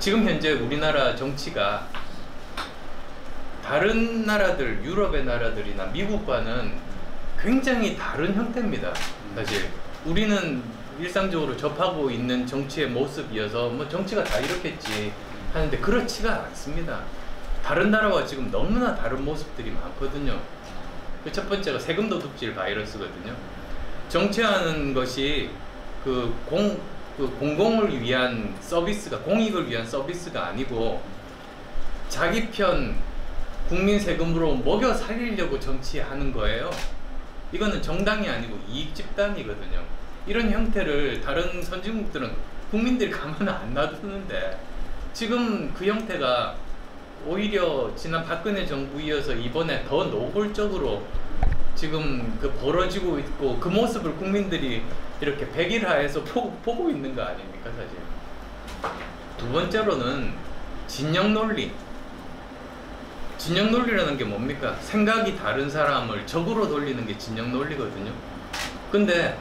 지금 현재 우리나라 정치가 다른 나라들, 유럽의 나라들이나 미국과는 굉장히 다른 형태입니다. 사실 우리는 일상적으로 접하고 있는 정치의 모습이어서 뭐 정치가 다 이렇겠지 하는데 그렇지가 않습니다. 다른 나라와 지금 너무나 다른 모습들이 많거든요. 그 첫 번째가 세금 도둑질 바이러스거든요. 정치하는 것이 공공을 위한 서비스가, 공익을 위한 서비스가 아니고 자기 편 국민 세금으로 먹여 살리려고 정치하는 거예요. 이거는 정당이 아니고 이익 집단이거든요. 이런 형태를 다른 선진국들은 국민들이 가만 안 놔두는데 지금 그 형태가 오히려 지난 박근혜 정부 이어서 이번에 더 노골적으로 지금 벌어지고 있고, 그 모습을 국민들이 이렇게 백일하에서 보고 있는 거 아닙니까, 사실. 두 번째로는 진영 논리. 진영 논리라는 게 뭡니까? 생각이 다른 사람을 적으로 돌리는 게 진영 논리거든요. 근데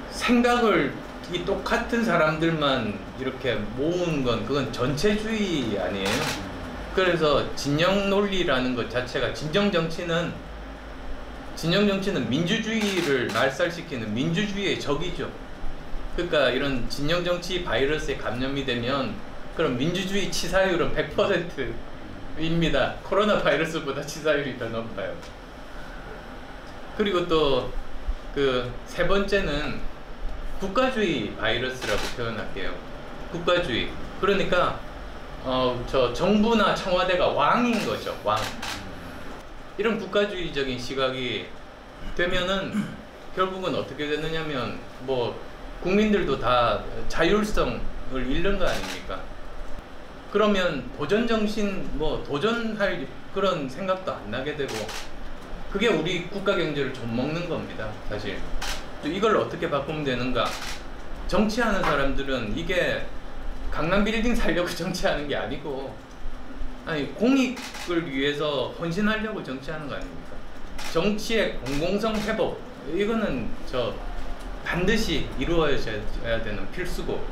생각을 이 똑같은 사람들만 이렇게 모으는 건 그건 전체주의 아니에요. 그래서 진영 논리라는 것 자체가, 진영 정치는 민주주의를 말살시키는 민주주의의 적이죠. 그러니까 이런 진영 정치 바이러스에 감염이 되면 그럼 민주주의 치사율은 100%입니다. 코로나 바이러스보다 치사율이 더 높아요. 그리고 또 세 번째는 국가주의 바이러스라고 표현할게요. 국가주의. 그러니까 정부나 청와대가 왕인 거죠. 왕. 이런 국가주의적인 시각이 되면은 결국은 어떻게 되느냐면 국민들도 다 자율성을 잃는 거 아닙니까? 그러면 도전정신, 도전할 그런 생각도 안 나게 되고, 그게 우리 국가 경제를 좀 먹는 겁니다, 사실. 이걸 어떻게 바꾸면 되는가? 정치하는 사람들은 이게 강남 빌딩 살려고 정치하는 게 아니고, 공익을 위해서 헌신하려고 정치하는 거 아닙니까? 정치의 공공성 회복, 이거는 반드시 이루어져야 되는 필수고,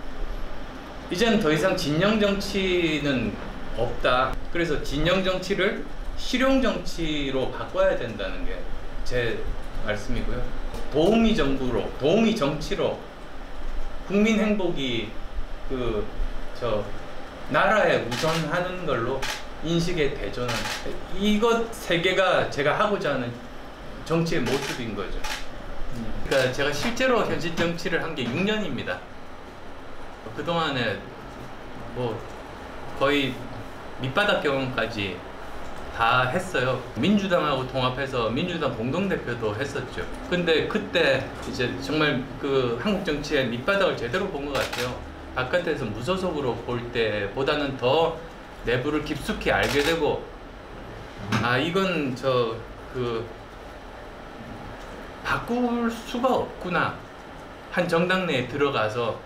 이제는 더 이상 진영 정치는 없다. 그래서 진영 정치를 실용 정치로 바꿔야 된다는 게 제 말씀이고요. 도우미 정부로, 도우미 정치로 국민 행복이 나라에 우선하는 걸로 인식의 대전환, 이것 세 개가 제가 하고자 하는 정치의 모습인 거죠. 그러니까 제가 실제로 현실 정치를 한 게 6년입니다. 그동안에 거의 밑바닥 경험까지 다 했어요. 민주당하고 통합해서 민주당 공동대표도 했었죠. 근데 그때 이제 정말 한국 정치의 밑바닥을 제대로 본 것 같아요. 바깥에서 무소속으로 볼 때보다는 더 내부를 깊숙이 알게 되고, 이건 바꿀 수가 없구나. 한 정당 내에 들어가서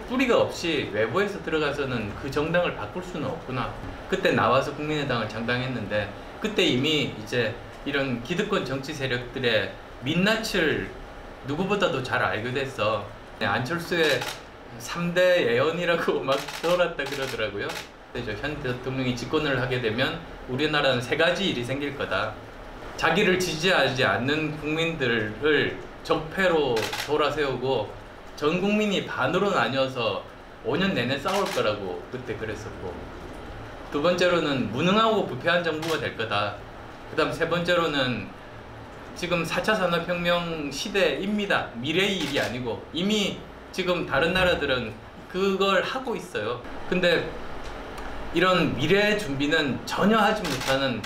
뿌리가 없이 외부에서 들어가서는 그 정당을 바꿀 수는 없구나. 그때 나와서 국민의당을 창당했는데, 그때 이미 이제 이런 기득권 정치 세력들의 민낯을 누구보다도 잘 알게 됐어. 안철수의 3대 예언이라고 막 떠올랐다 그러더라고요. 현 대통령이 집권을 하게 되면 우리나라는 3가지 일이 생길 거다. 자기를 지지하지 않는 국민들을 적폐로 돌아세우고 전 국민이 반으로 나뉘어서 5년 내내 싸울 거라고 그때 그랬었고, 두 번째로는 무능하고 부패한 정부가 될 거다. 그 다음 세 번째로는 지금 4차 산업혁명 시대입니다. 미래의 일이 아니고 이미 지금 다른 나라들은 그걸 하고 있어요. 근데 이런 미래 준비는 전혀 하지 못하는,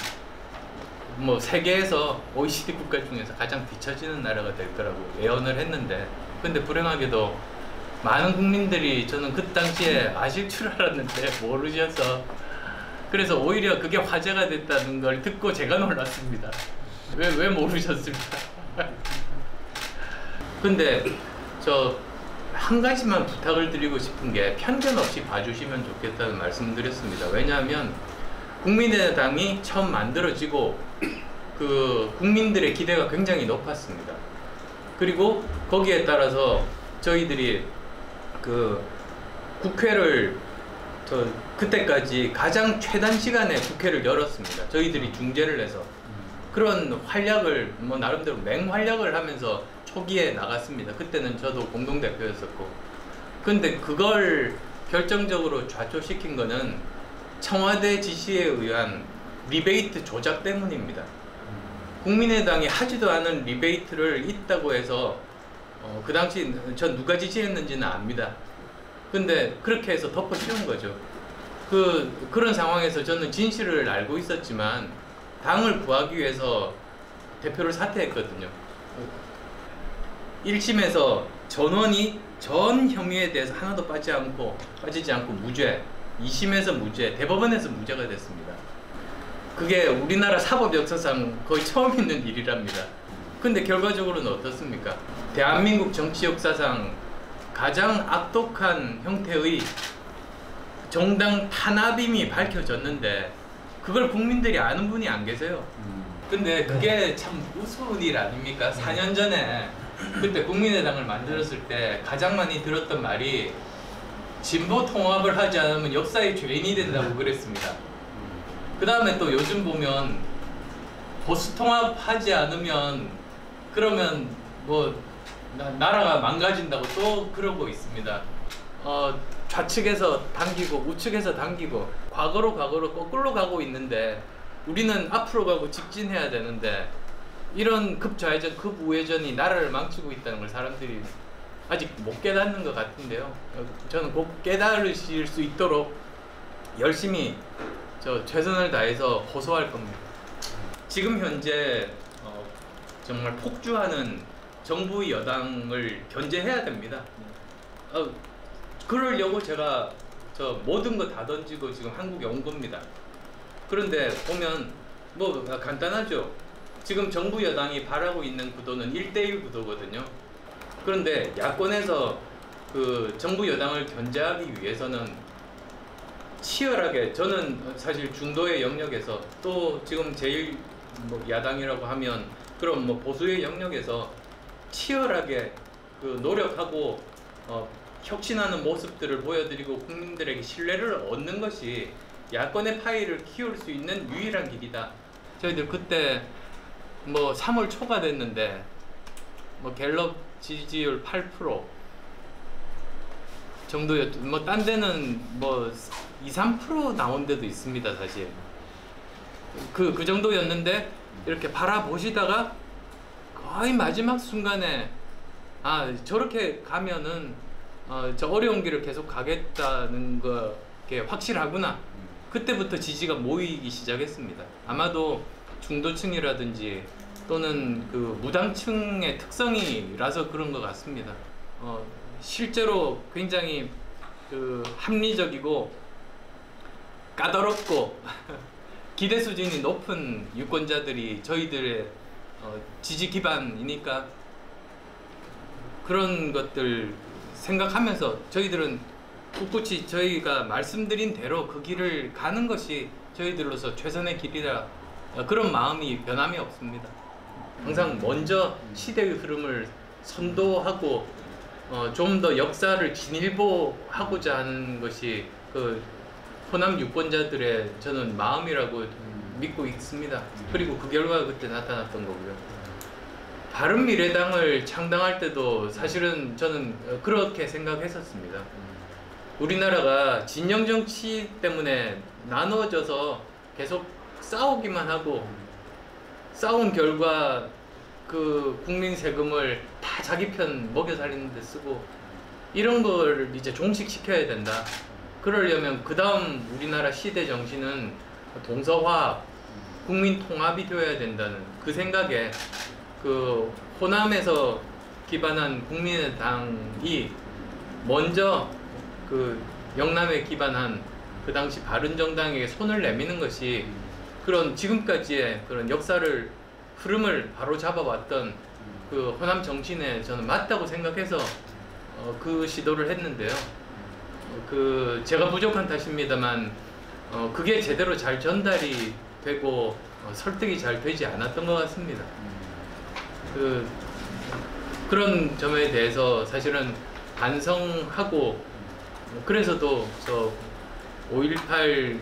세계에서 OECD 국가 중에서 가장 뒤처지는 나라가 될 거라고 예언을 했는데, 근데 불행하게도 많은 국민들이 저는 그 당시에 아실 줄 알았는데 모르셔서, 그래서 오히려 그게 화제가 됐다는 걸 듣고 제가 놀랐습니다. 왜 모르셨습니까? 근데 한 가지만 부탁을 드리고 싶은 게, 편견 없이 봐주시면 좋겠다는 말씀을 드렸습니다. 왜냐하면 국민의당이 처음 만들어지고 국민들의 기대가 굉장히 높았습니다. 그리고 거기에 따라서 저희들이 국회를 저 그때까지 가장 최단 시간에 국회를 열었습니다. 저희들이 중재를 해서 그런 활약을 뭐 나름대로 맹활약을 하면서 초기에 나갔습니다. 그때는 저도 공동대표였었고. 근데 그걸 결정적으로 좌초시킨 거는 청와대 지시에 의한 리베이트 조작 때문입니다. 국민의당이 하지도 않은 리베이트를 있다고 해서 그 당시 전 누가 지시했는지는 압니다. 근데 그렇게 해서 덮어 씌운 거죠. 그런 상황에서 저는 진실을 알고 있었지만 당을 구하기 위해서 대표를 사퇴했거든요. 1심에서 전원이 전 혐의에 대해서 하나도 빠지지 않고 무죄, 2심에서 무죄, 대법원에서 무죄가 됐습니다. 그게 우리나라 사법 역사상 거의 처음 있는 일이랍니다. 근데 결과적으로는 어떻습니까? 대한민국 정치 역사상 가장 악독한 형태의 정당 탄압임이 밝혀졌는데 그걸 국민들이 아는 분이 안 계세요. 근데 그게 참 우스운 일 아닙니까? 4년 전에 그때 국민의당을 만들었을 때 가장 많이 들었던 말이 진보 통합을 하지 않으면 역사의 죄인이 된다고 그랬습니다. 그 다음에 또 요즘 보면 보수 통합하지 않으면 그러면 뭐 나라가 망가진다고 또 그러고 있습니다. 좌측에서 당기고 우측에서 당기고 과거로 거꾸로 가고 있는데 우리는 앞으로 가고 직진해야 되는데 이런 급좌회전 급우회전이 나라를 망치고 있다는 걸 사람들이 아직 못 깨닫는 것 같은데요. 저는 꼭 깨달으실 수 있도록 열심히 최선을 다해서 호소할 겁니다. 지금 현재 정말 폭주하는 정부 여당을 견제해야 됩니다. 그러려고 제가 모든 거 다 던지고 지금 한국에 온 겁니다. 그런데 보면 뭐 간단하죠. 지금 정부 여당이 바라고 있는 구도는 1대1 구도거든요. 그런데 야권에서 그 정부 여당을 견제하기 위해서는 치열하게, 저는 사실 중도의 영역에서 또 지금 제일 뭐 야당이라고 하면 그럼 뭐 보수의 영역에서 치열하게 그 노력하고 혁신하는 모습들을 보여드리고 국민들에게 신뢰를 얻는 것이 야권의 파이를 키울 수 있는 유일한 길이다. 저희들 그때 뭐 3월 초가 됐는데 뭐 갤럽 지지율 8% 정도였, 뭐 딴 데는 뭐 2, 3% 나온 데도 있습니다. 사실 그 정도였는데 이렇게 바라보시다가 거의 마지막 순간에 저렇게 가면은 저 어려운 길을 계속 가겠다는 게 확실하구나. 그때부터 지지가 모이기 시작했습니다. 아마도 중도층이라든지 또는 그 무당층의 특성이라서 그런 것 같습니다. 실제로 굉장히 그 합리적이고 까다롭고 기대 수준이 높은 유권자들이 저희들의 지지 기반이니까 그런 것들 생각하면서 저희들은 꿋꿋이 저희가 말씀드린 대로 그 길을 가는 것이 저희들로서 최선의 길이라 그런 마음이 변함이 없습니다. 항상 먼저 시대의 흐름을 선도하고 좀 더 역사를 진일보하고자 하는 것이 그 호남 유권자들의 저는 마음이라고 믿고 있습니다. 그리고 그 결과가 그때 나타났던 거고요. 바른미래당을 창당할 때도 사실은 저는 그렇게 생각했었습니다. 우리나라가 진영 정치 때문에 나눠져서 계속 싸우기만 하고 싸운 결과 그 국민 세금을 다 자기 편 먹여 살리는 데 쓰고 이런 걸 이제 종식시켜야 된다. 그러려면 그 다음 우리나라 시대 정신은 동서화합, 국민 통합이 되어야 된다는 그 생각에 그 호남에서 기반한 국민의당이 먼저 그 영남에 기반한 그 당시 바른정당에게 손을 내미는 것이 그런 지금까지의 그런 역사를 흐름을 바로 잡아왔던 그 호남 정신에 저는 맞다고 생각해서 그 시도를 했는데요. 그 제가 부족한 탓입니다만 그게 제대로 잘 전달이 되고 설득이 잘 되지 않았던 것 같습니다. 그런 점에 대해서 사실은 반성하고 그래서도 5.18에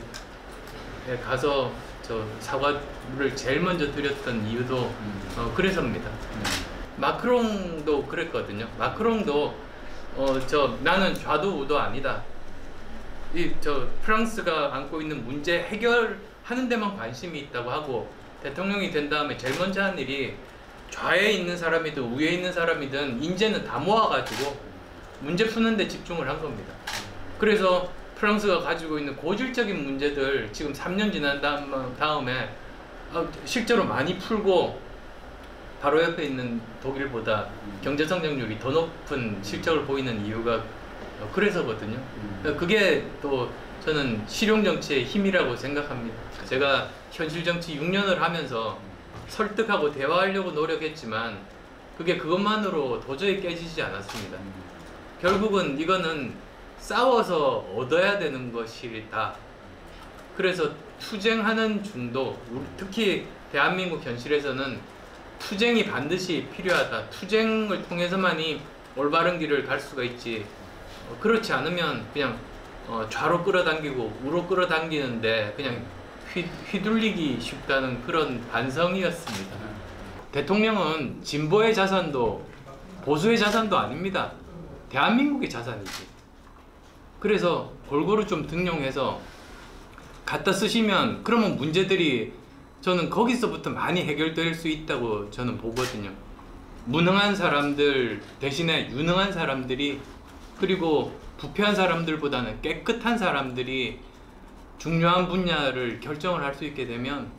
가서 저 사과를 제일 먼저 드렸던 이유도 그래서입니다. 마크롱도 그랬거든요. 마크롱도 나는 좌도 우도 아니다. 프랑스가 안고 있는 문제 해결하는 데만 관심이 있다고 하고 대통령이 된 다음에 제일 먼저 한 일이 좌에 있는 사람이든 우에 있는 사람이든 인재는 다 모아가지고 문제 푸는 데 집중을 한 겁니다. 그래서 프랑스가 가지고 있는 고질적인 문제들 지금 3년 지난 다음에 실제로 많이 풀고 바로 옆에 있는 독일보다 경제 성장률이 더 높은 실적을 보이는 이유가 그래서거든요. 그게 또 저는 실용 정치의 힘이라고 생각합니다. 제가 현실 정치 6년을 하면서 설득하고 대화하려고 노력했지만 그게 그것만으로 도저히 깨지지 않았습니다. 결국은 이거는 싸워서 얻어야 되는 것이다. 그래서 투쟁하는 중도, 특히 대한민국 현실에서는 투쟁이 반드시 필요하다. 투쟁을 통해서만이 올바른 길을 갈 수가 있지. 그렇지 않으면 그냥 좌로 끌어당기고 우로 끌어당기는데 그냥 휘둘리기 쉽다는 그런 반성이었습니다. 대통령은 진보의 자산도 보수의 자산도 아닙니다. 대한민국의 자산이지. 그래서 골고루 좀 등용해서 갖다 쓰시면 그러면 문제들이 저는 거기서부터 많이 해결될 수 있다고 저는 보거든요. 무능한 사람들 대신에 유능한 사람들이, 그리고 부패한 사람들보다는 깨끗한 사람들이 중요한 분야를 결정을 할 수 있게 되면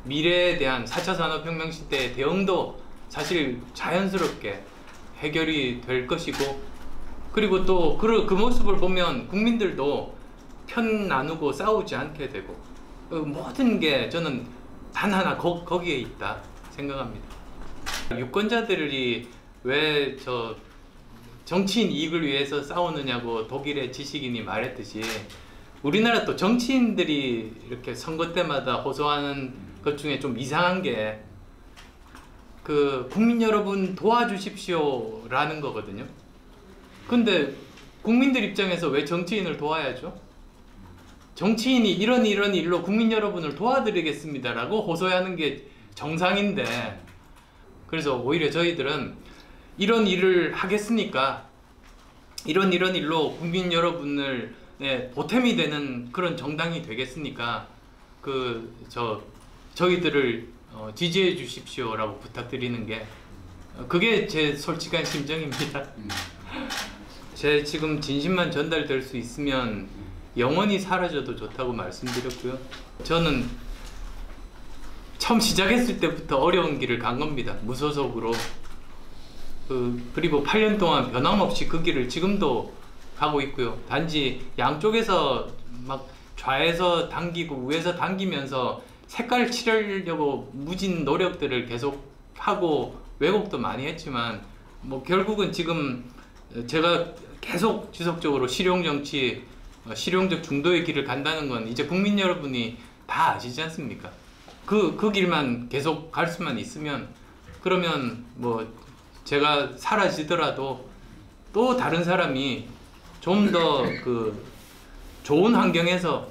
미래에 대한 4차 산업혁명 시대의 대응도 사실 자연스럽게 해결이 될 것이고, 그리고 또 그 모습을 보면 국민들도 편 나누고 싸우지 않게 되고 모든 게 저는 단 하나 거기에 있다 생각합니다. 유권자들이 왜 정치인 이익을 위해서 싸우느냐고 독일의 지식인이 말했듯이 우리나라 또 정치인들이 이렇게 선거 때마다 호소하는 것 중에 좀 이상한 게 국민 여러분 도와주십시오 라는 거거든요. 근데 국민들 입장에서 왜 정치인을 도와야죠? 정치인이 이런 일로 국민 여러분을 도와드리겠습니다 라고 호소하는 게 정상인데, 그래서 오히려 저희들은 이런 일을 하겠으니까 이런 일로 국민 여러분을 보탬이 되는 그런 정당이 되겠으니까 저희들을 지지해 주십시오 라고 부탁드리는 게 그게 제 솔직한 심정입니다. 제 지금 진심만 전달될 수 있으면 영원히 사라져도 좋다고 말씀드렸고요. 저는 처음 시작했을 때부터 어려운 길을 간 겁니다. 무소속으로. 그리고 8년 동안 변함없이 그 길을 지금도 가고 있고요. 단지 양쪽에서 막 좌에서 당기고 우에서 당기면서 색깔을 칠하려고 무진 노력들을 계속 하고 왜곡도 많이 했지만 결국은 지금 제가 계속 지속적으로 실용정치, 실용적 중도의 길을 간다는 건 이제 국민 여러분이 다 아시지 않습니까? 그 길만 계속 갈 수만 있으면, 그러면 제가 사라지더라도 또 다른 사람이 좀 더 좋은 환경에서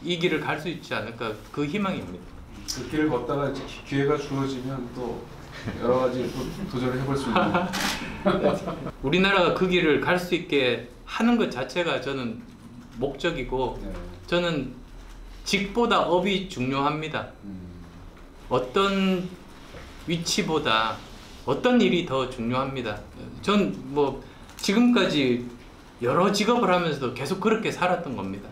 이 길을 갈 수 있지 않을까, 그 희망입니다. 그 길을 걷다가 기회가 주어지면 또 여러 가지 도전을 해볼 수 있는. 우리나라가 그 길을 갈 수 있게 하는 것 자체가 저는 목적이고, 저는 직보다 업이 중요합니다. 어떤 위치보다 어떤 일이 더 중요합니다. 전 지금까지 여러 직업을 하면서도 계속 그렇게 살았던 겁니다.